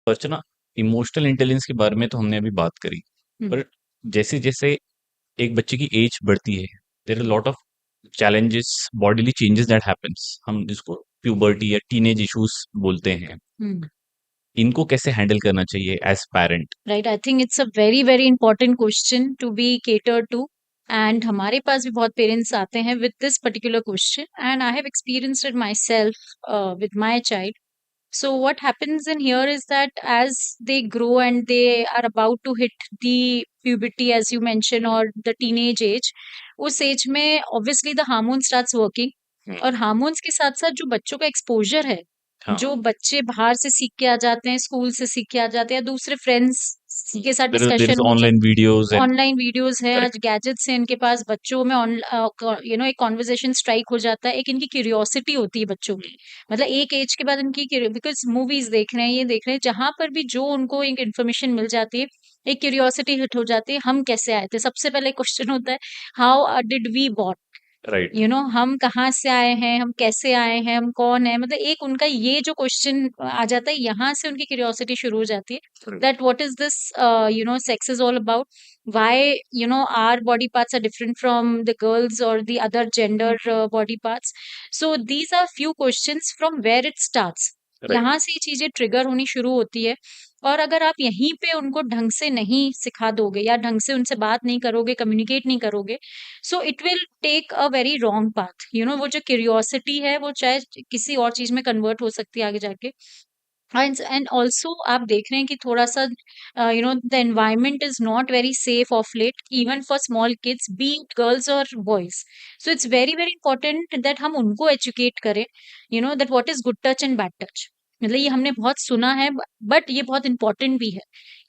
अर्चना, emotional intelligence के बारे में तो हमने अभी बात करी, हम्म। पर जैसे जैसे एक बच्चे की एज बढ़ती है, there are lot of challenges, bodily changes that happens, हम जिसको प्यूबर्टी या टीनेज इश्यूज बोलते हैं। हम्म। इनको कैसे हैंडल करना चाहिए as parent? Right, I think it's a very very important question to be cater to. And हमारे पास भी बहुत पेरेंट्स आते हैं with this particular question, and I have experienced it myself with my child. So what happens in here is that as they grow and they are about to hit the puberty, as you mentioned, or the teenage age, उस as में obviously the hormone starts working. हम्म, और hormones के साथ साथ जो बच्चों का exposure है, हाँ, जो बच्चे बाहर से सीख के आ जाते हैं, स्कूल से सीख के आ जाते हैं, या दूसरे फ्रेंड्स के साथ देयर इज डिस्कशन हो, online videos and online videos हैं, आज करेक्ट। गैजेट्स हैं इनके पास, बच्चों में एक कॉन्वर्जेशन स्ट्राइक हो जाता है, एक इनकी क्यूरियोसिटी होती है बच्चों की। मतलब एक एज के बाद इनकी बिकॉज मूवीज देख रहे हैं, ये देख रहे हैं, जहां पर भी जो उनको एक इन्फॉर्मेशन मिल जाती है, एक क्यूरियोसिटी हिट हो जाती है, हम कैसे आए थे, सबसे पहले क्वेश्चन होता है, how did we born, right. हम कहाँ से आए हैं, हम कैसे आए हैं, हम कौन है, मतलब एक उनका ये जो क्वेश्चन आ जाता है, यहाँ से उनकी क्यूरियोसिटी शुरू हो जाती है, that what is this, sex is all about, why, our body parts are different from the girls और the other gender body parts. So these are few questions from where it starts. Right. यहाँ से ये चीजें trigger होनी शुरू होती है. और अगर आप यहीं पे उनको ढंग से नहीं सिखा दोगे, या ढंग से उनसे बात नहीं करोगे, कम्युनिकेट नहीं करोगे, so it will take a very wrong path. वो जो क्यूरियोसिटी है, वो चाहे किसी और चीज में कन्वर्ट हो सकती है आगे जाके. एंड ऑल्सो आप देख रहे हैं कि थोड़ा सा the environment is not very safe of late, even for small kids, be it girls और boys. So it's very very important that हम उनको एजुकेट करें, that what is good touch and bad touch. मतलब ये हमने बहुत सुना है, बट ये बहुत इंपॉर्टेंट भी है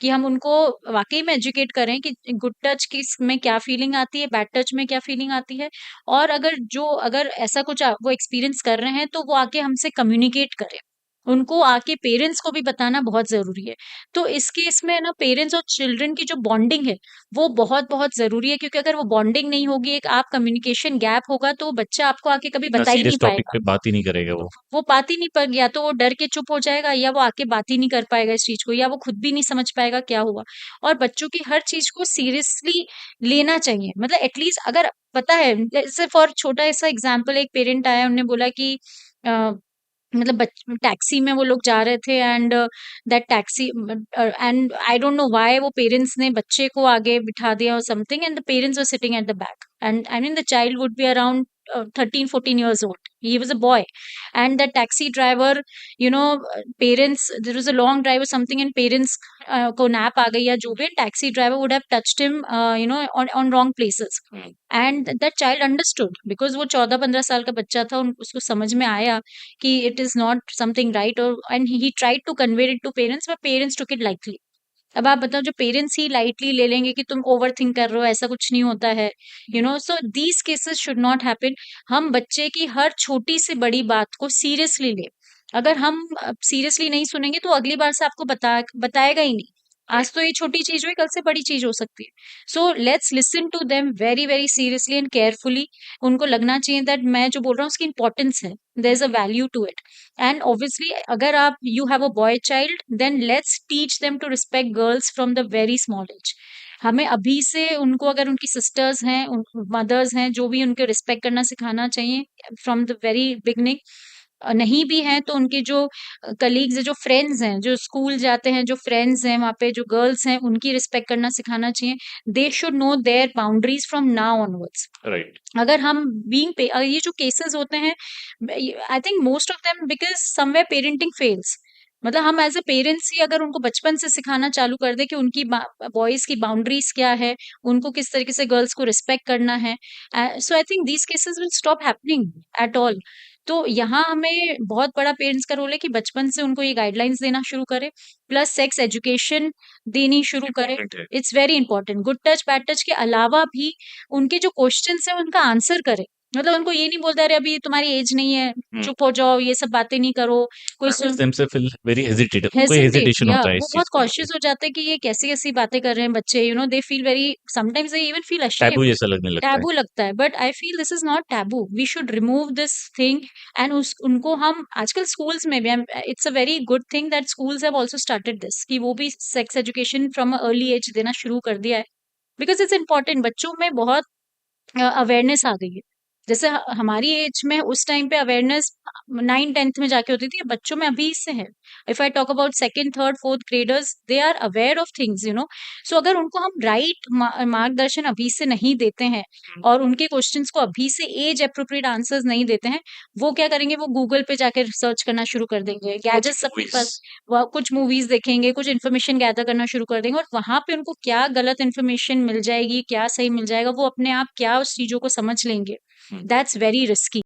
कि हम उनको वाकई में एजुकेट करें कि गुड टच किस में क्या फीलिंग आती है, बैड टच में क्या फीलिंग आती है. और अगर ऐसा कुछ वो एक्सपीरियंस कर रहे हैं, तो वो आके हमसे कम्युनिकेट करें. उनको आके पेरेंट्स को भी बताना बहुत ज़रूरी है. तो इस केस में ना, पेरेंट्स और चिल्ड्रन की जो बॉन्डिंग है, वो बहुत-बहुत ज़रूरी है, क्योंकि अगर वो बॉन्डिंग नहीं होगी, एक आप कम्युनिकेशन गैप होगा, तो बच्चा आपको आके कभी इतना बता ही नहीं सीरियस टॉपिक पाएगा. पे बात ही नहीं करेगा वो। वो बात ही नहीं पर, या तो वो डर के चुप हो जाएगा, या वो आके बात ही नहीं कर पाएगा इस चीज़ को, या वो खुद भी नहीं समझ पाएगा क्या हुआ. और बच्चों की हर चीज़ को सीरियसली लेना चाहिए. मतलब एटलीस्ट अगर पता है, जैसे फॉर छोटा ऐसा एग्जांपल, एक पेरेंट आया, उन्होंने बोला कि अ, मतलब टैक्सी में वो लोग जा रहे थे, and that taxi, and I don't know why वो पेरेंट्स ने बच्चे को आगे बिठा दिया और something, and the parents were sitting at the back, and I mean the child would be around 13-14 years old. He was a boy, and the taxi driver, parents, there was a long drive or something, and parents को nap आ गई या जो भी, taxi driver would have touched him, on wrong places. Hmm, and that child understood, because वो 14-15 साल का बच्चा था, उसको समझ में आया कि it is not something right, और and he tried to convey it to parents, but parents took it lightly. अब आप बताओ, जो पेरेंट्स ही लाइटली ले लेंगे कि तुम ओवर थिंक कर रहे हो, ऐसा कुछ नहीं होता है, so these cases should not happen. हम बच्चे की हर छोटी से बड़ी बात को सीरियसली ले. अगर हम सीरियसली नहीं सुनेंगे, तो अगली बार से आपको बताएगा ही नहीं. राइट। आज तो ये छोटी चीज हुई, कल से बड़ी चीज हो सकती है. So let's listen to them very very seriously and carefully. उनको लगना चाहिए दैट मैं जो बोल रहा हूँ उसकी इंपॉर्टेंस है, there is a value to it. And obviously, अगर आप you have a boy child, then let's teach them to respect girls from the very small age. हमें अभी से उनको, अगर उनकी सिस्टर्स हैं, मदर्स हैं, जो भी, उनके रिस्पेक्ट करना सिखाना चाहिए फ्रॉम द वेरी बिगनिंग. नहीं भी हैं तो उनके जो कलीग्स हैं, जो फ्रेंड्स हैं, जो स्कूल जाते हैं, जो फ्रेंड्स हैं वहाँ पे, जो गर्ल्स हैं, उनकी रिस्पेक्ट करना सिखाना चाहिए. They should know their boundaries from now onwards. Right. अगर हम ये जो केसेस होते हैं, I think most of them because somewhere parenting fails. मतलब हम एज अ पेरेंट्स ही अगर उनको बचपन से सिखाना चालू कर दे कि उनकी बॉयज की बाउंड्रीज क्या है, उनको किस तरीके से गर्ल्स को रिस्पेक्ट करना है, so I think these cases will stop happening at all. तो यहाँ हमें बहुत बड़ा पेरेंट्स का रोल है कि बचपन से उनको ये गाइडलाइंस देना शुरू करें, प्लस सेक्स एजुकेशन देनी शुरू करें. इम्पोर्टेंट है। It's very important. Good touch bad touch के अलावा भी उनके जो क्वेश्चंस हैं उनका आंसर करें. मतलब उनको ये नहीं बोलता अरे अभी तुम्हारी एज नहीं है, हुँ। चुप हो जाओ, ये सब बातें नहीं करो, कोई parents themselves feel very hesitated, उनको हेसिटेट हेजिटेशन या होता है वो इस बहुत चीज़ को लेके। कॉशियस हो जाते हैं कि ये कैसी-कैसी बातें कर रहे हैं बच्चे, they feel very, sometimes they even feel taboo ashamed, जैसा लगने लगता है। टैबू लगता है, but I feel this is not taboo, we should remove this thing. And उस उनको हम आजकल स्कूल्स में भी, it's a very good thing that schools have also started this, कि वो भी sex education from a early age देना शुरू कर दिया है, बिकॉज इट्स इंपॉर्टेंट। बच्चों में बहुत अवेयरनेस आ गई है। जैसे हमारी एज में उस टाइम पे अवेयरनेस 9th-10th में जाके होती थी, बच्चों में अभी से है। If I talk about second, third, fourth graders, they are aware of things. So अगर उनको हम राइट मार्गदर्शन अभी से नहीं देते हैं और उनके क्वेश्चंस को अभी से एज अप्रोप्रिएट आंसर्स नहीं देते हैं, वो क्या करेंगे, वो गूगल पे जाके रिसर्च करना शुरू कर देंगे, गैजेट्स सबके मूवीज़। पास, वह कुछ मूवीज देखेंगे, कुछ इन्फॉर्मेशन गैदर करना शुरू कर देंगे, और वहां पे उनको क्या गलत इन्फॉर्मेशन मिल जाएगी, क्या सही मिल जाएगा, वो अपने आप क्या उस चीजों को समझ लेंगे। हुँ। That's very risky.